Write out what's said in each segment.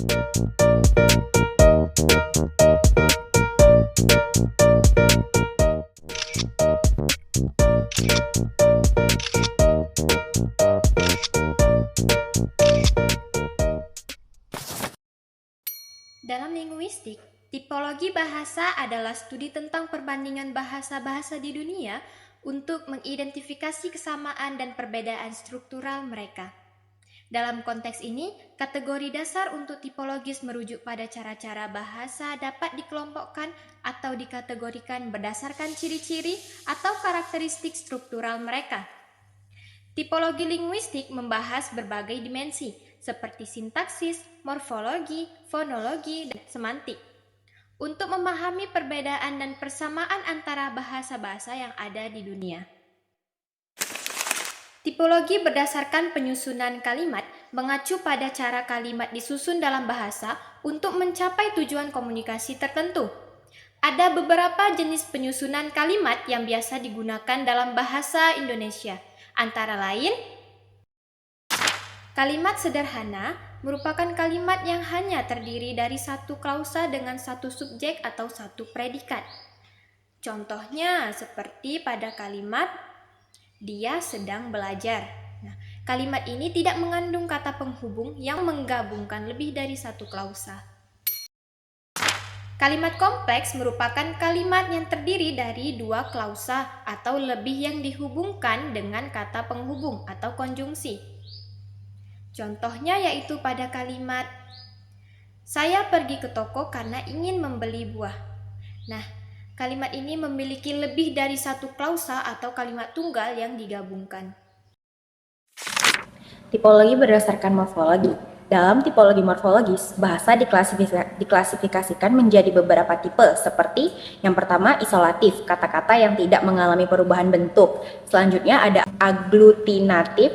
Dalam linguistik, tipologi bahasa adalah studi tentang perbandingan bahasa-bahasa di dunia untuk mengidentifikasi kesamaan dan perbedaan struktural mereka. Dalam konteks ini, kategori dasar untuk tipologis merujuk pada cara-cara bahasa dapat dikelompokkan atau dikategorikan berdasarkan ciri-ciri atau karakteristik struktural mereka. Tipologi linguistik membahas berbagai dimensi, seperti sintaksis, morfologi, fonologi, dan semantik, untuk memahami perbedaan dan persamaan antara bahasa-bahasa yang ada di dunia. Tipologi berdasarkan penyusunan kalimat mengacu pada cara kalimat disusun dalam bahasa untuk mencapai tujuan komunikasi tertentu. Ada beberapa jenis penyusunan kalimat yang biasa digunakan dalam bahasa Indonesia, antara lain kalimat sederhana merupakan kalimat yang hanya terdiri dari satu klausa dengan satu subjek atau satu predikat. Contohnya seperti pada kalimat dia sedang belajar. Nah, kalimat ini tidak mengandung kata penghubung yang menggabungkan lebih dari satu klausa. Kalimat kompleks merupakan kalimat yang terdiri dari dua klausa atau lebih yang dihubungkan dengan kata penghubung atau konjungsi. Contohnya yaitu pada kalimat saya pergi ke toko karena ingin membeli buah. Nah, kalimat ini memiliki lebih dari satu klausa atau kalimat tunggal yang digabungkan. Tipologi berdasarkan morfologi. Dalam tipologi morfologis, bahasa diklasifikasikan menjadi beberapa tipe, seperti yang pertama isolatif, kata-kata yang tidak mengalami perubahan bentuk. Selanjutnya ada aglutinatif,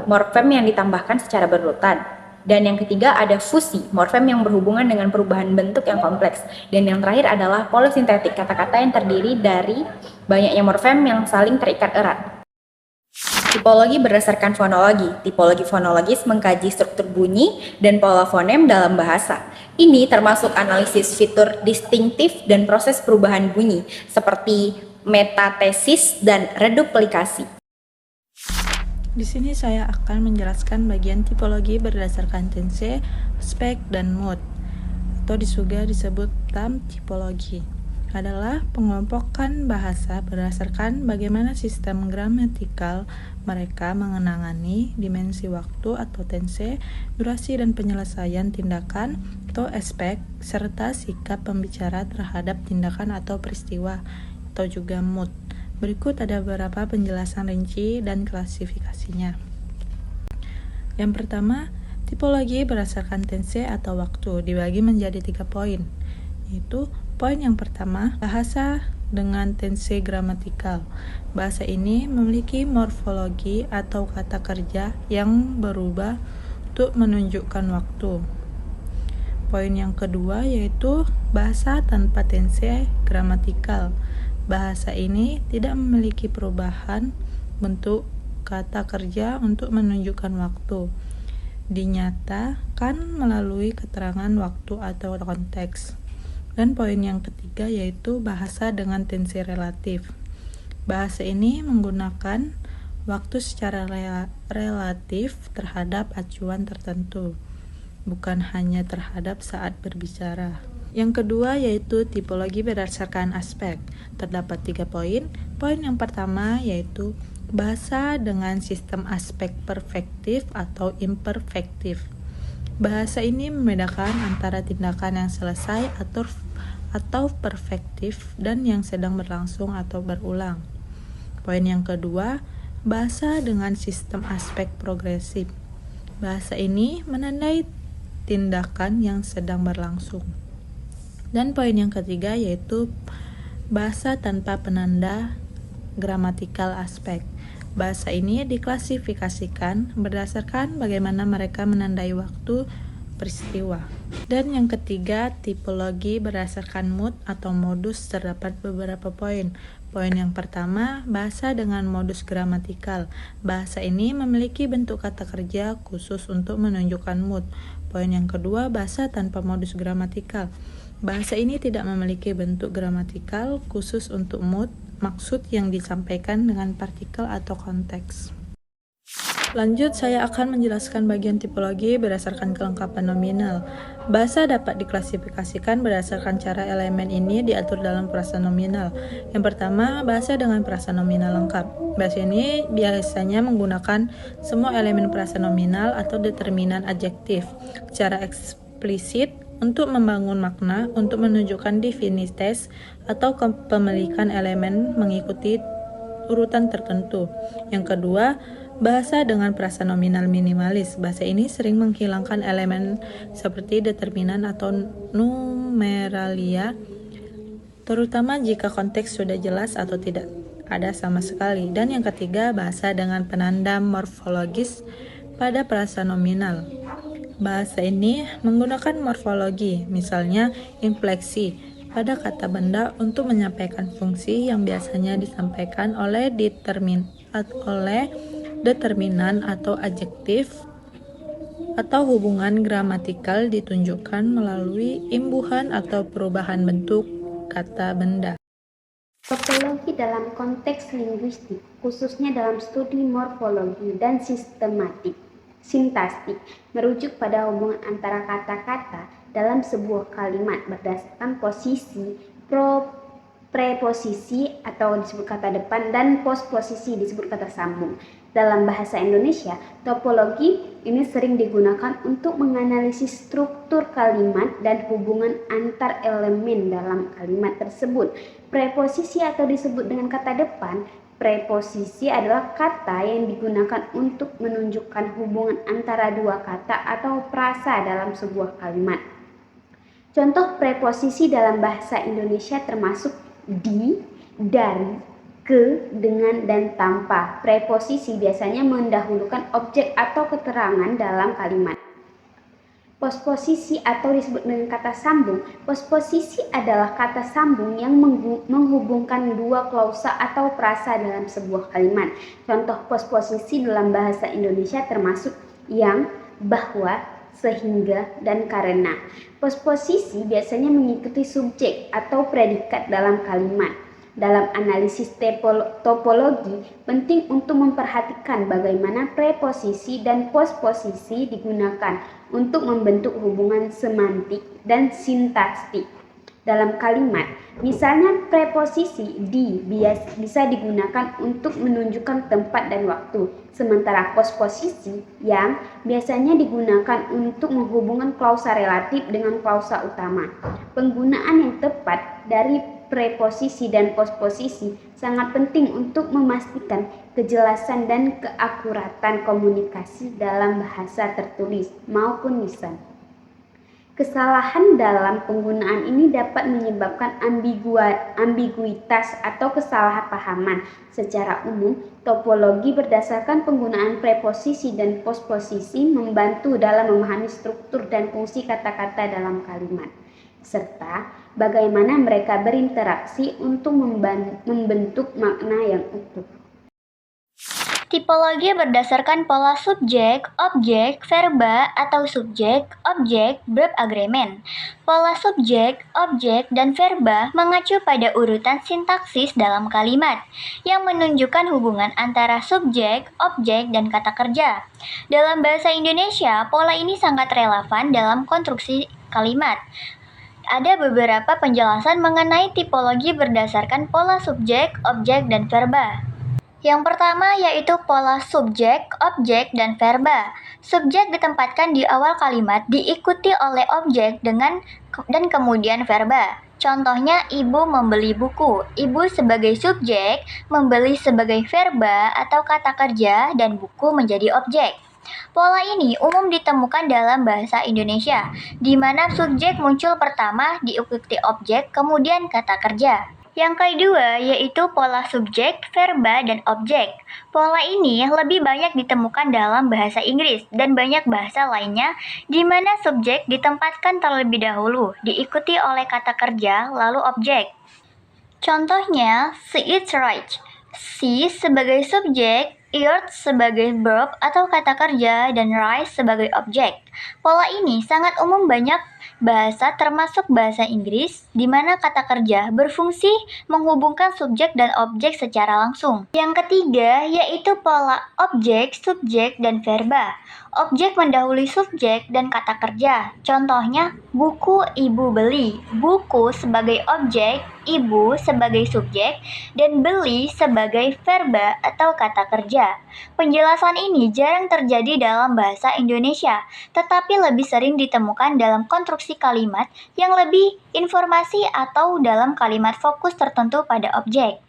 morfem yang ditambahkan secara berurutan. Dan yang ketiga ada fusi, morfem yang berhubungan dengan perubahan bentuk yang kompleks. Dan yang terakhir adalah polisintetik, kata-kata yang terdiri dari banyaknya morfem yang saling terikat erat. Tipologi berdasarkan fonologi. Tipologi fonologis mengkaji struktur bunyi dan pola fonem dalam bahasa. Ini termasuk analisis fitur distintif dan proses perubahan bunyi, seperti metatesis dan reduplikasi. Di sini saya akan menjelaskan bagian tipologi berdasarkan tense, aspek, dan mood, atau juga disebut term tipologi. Adalah pengelompokan bahasa berdasarkan bagaimana sistem gramatikal mereka mengenangani dimensi waktu atau tense, durasi dan penyelesaian tindakan atau aspek, serta sikap pembicara terhadap tindakan atau peristiwa, atau juga mood. Berikut ada beberapa penjelasan rinci dan klasifikasinya. Yang pertama, tipologi berdasarkan tense atau waktu dibagi menjadi 3 poin, yaitu poin yang pertama, bahasa dengan tense gramatikal. Bahasa ini memiliki morfologi atau kata kerja yang berubah untuk menunjukkan waktu. Poin yang kedua yaitu bahasa tanpa tense gramatikal. Bahasa ini tidak memiliki perubahan bentuk kata kerja untuk menunjukkan waktu. Dinyatakan melalui keterangan waktu atau konteks. Dan poin yang ketiga yaitu bahasa dengan tense relatif. Bahasa ini menggunakan waktu secara relatif terhadap acuan tertentu, bukan hanya terhadap saat berbicara. Yang kedua yaitu tipologi berdasarkan aspek. Terdapat 3 poin. Poin yang pertama yaitu bahasa dengan sistem aspek perfektif atau imperfektif. Bahasa ini membedakan antara tindakan yang selesai atau perfektif dan yang sedang berlangsung atau berulang. Poin yang kedua, bahasa dengan sistem aspek progresif. Bahasa ini menandai tindakan yang sedang berlangsung. Dan poin yang ketiga yaitu bahasa tanpa penanda gramatikal aspek. Bahasa ini diklasifikasikan berdasarkan bagaimana mereka menandai waktu peristiwa. Dan yang ketiga, tipologi berdasarkan mood atau modus terdapat beberapa poin. Poin yang pertama, bahasa dengan modus gramatikal. Bahasa ini memiliki bentuk kata kerja khusus untuk menunjukkan mood. Poin yang kedua, bahasa tanpa modus gramatikal. Bahasa ini tidak memiliki bentuk gramatikal khusus untuk mood, maksud yang disampaikan dengan partikel atau konteks. Lanjut, saya akan menjelaskan bagian tipologi berdasarkan kelengkapan nominal. Bahasa dapat diklasifikasikan berdasarkan cara elemen ini diatur dalam frasa nominal. Yang pertama, bahasa dengan frasa nominal lengkap. Bahasa ini biasanya menggunakan semua elemen frasa nominal atau determinan adjektif secara eksplisit untuk membangun makna, untuk menunjukkan definites atau kepemilikan elemen mengikuti urutan tertentu. Yang kedua, bahasa dengan frasa nominal minimalis. Bahasa ini sering menghilangkan elemen seperti determinan atau numeralia, terutama jika konteks sudah jelas atau tidak ada sama sekali. Dan yang ketiga, bahasa dengan penanda morfologis pada frasa nominal. Bahasa ini menggunakan morfologi, misalnya infleksi, pada kata benda untuk menyampaikan fungsi yang biasanya disampaikan oleh determinan atau adjektif, atau hubungan gramatikal ditunjukkan melalui imbuhan atau perubahan bentuk kata benda. Topologi dalam konteks linguistik, khususnya dalam studi morfologi dan sintaktik, merujuk pada hubungan antara kata-kata dalam sebuah kalimat berdasarkan posisi, preposisi atau disebut kata depan, dan posposisi disebut kata sambung. Dalam bahasa Indonesia, topologi ini sering digunakan untuk menganalisis struktur kalimat dan hubungan antar elemen dalam kalimat tersebut. Preposisi atau disebut dengan kata depan, preposisi adalah kata yang digunakan untuk menunjukkan hubungan antara dua kata atau frasa dalam sebuah kalimat. Contoh preposisi dalam bahasa Indonesia termasuk di, dari, ke, dengan, dan tanpa. Preposisi biasanya mendahulukan objek atau keterangan dalam kalimat. Posposisi atau disebut dengan kata sambung. Posposisi adalah kata sambung yang menghubungkan dua klausa atau frasa dalam sebuah kalimat. Contoh posposisi dalam bahasa Indonesia termasuk yang, bahwa, sehingga, dan karena. Posposisi biasanya mengikuti subjek atau predikat dalam kalimat. Dalam analisis topologi, penting untuk memperhatikan bagaimana preposisi dan posposisi digunakan untuk membentuk hubungan semantik dan sintaktik dalam kalimat. Misalnya preposisi di bisa digunakan untuk menunjukkan tempat dan waktu, sementara posposisi yang biasanya digunakan untuk menghubungkan klausa relatif dengan klausa utama. Penggunaan yang tepat dari preposisi dan posposisi sangat penting untuk memastikan kejelasan dan keakuratan komunikasi dalam bahasa tertulis maupun lisan. Kesalahan dalam penggunaan ini dapat menyebabkan ambiguitas atau kesalahpahaman. Secara umum, topologi berdasarkan penggunaan preposisi dan posposisi membantu dalam memahami struktur dan fungsi kata-kata dalam kalimat, serta bagaimana mereka berinteraksi untuk membentuk makna yang utuh. Tipologi berdasarkan pola subjek, objek, verba atau subjek, objek, verb agreement. Pola subjek, objek, dan verba mengacu pada urutan sintaksis dalam kalimat yang menunjukkan hubungan antara subjek, objek, dan kata kerja. Dalam bahasa Indonesia, pola ini sangat relevan dalam konstruksi kalimat. Ada beberapa penjelasan mengenai tipologi berdasarkan pola subjek, objek, dan verba. Yang pertama yaitu pola subjek, objek, dan verba. Subjek ditempatkan di awal kalimat diikuti oleh objek dan kemudian verba. Contohnya ibu membeli buku. Ibu sebagai subjek, membeli sebagai verba atau kata kerja, dan buku menjadi objek. Pola ini umum ditemukan dalam bahasa Indonesia, di mana subjek muncul pertama diikuti objek, kemudian kata kerja. Yang kedua yaitu pola subjek, verba, dan objek. Pola ini lebih banyak ditemukan dalam bahasa Inggris dan banyak bahasa lainnya, di mana subjek ditempatkan terlebih dahulu, diikuti oleh kata kerja, lalu objek. Contohnya, she is right. She sebagai subjek, earth sebagai verb atau kata kerja, dan rise sebagai objek. Pola ini sangat umum banyak bahasa termasuk bahasa Inggris, di mana kata kerja berfungsi menghubungkan subjek dan objek secara langsung. Yang ketiga yaitu pola objek, subjek, dan verba. Objek mendahului subjek dan kata kerja. Contohnya, buku ibu beli. Buku sebagai objek, ibu sebagai subjek, dan beli sebagai verba atau kata kerja. Penjelasan ini jarang terjadi dalam bahasa Indonesia, tetapi lebih sering ditemukan dalam konstruksi kalimat yang lebih informasi atau dalam kalimat fokus tertentu pada objek.